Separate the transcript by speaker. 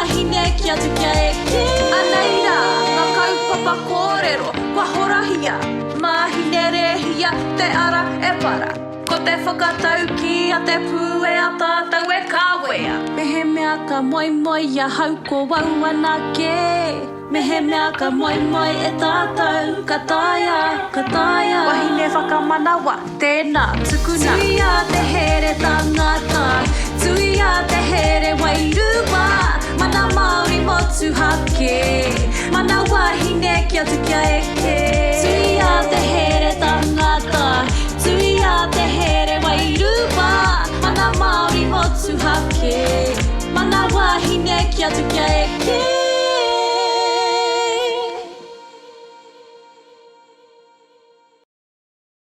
Speaker 1: hine kia tukia eke Anaira, ngā kaupapa kōrero Kua horahia, mahine rehia Te ara e para Ko te whakatau ki a te pū e a tātou e kāwea Mehe mea ka moi moi a hau ko wau anake Mehe mea ka moi moi e tātou ka taia Wahine whakamanawa, tēnā tukuna Tui a te here tangata Tui a te here wairua Mana Māori motu hake Mana wahine kia tukia eke Tui a te here tangata Tui a te here wairua Mana Māori motu hake Mana wahine kia tukia eke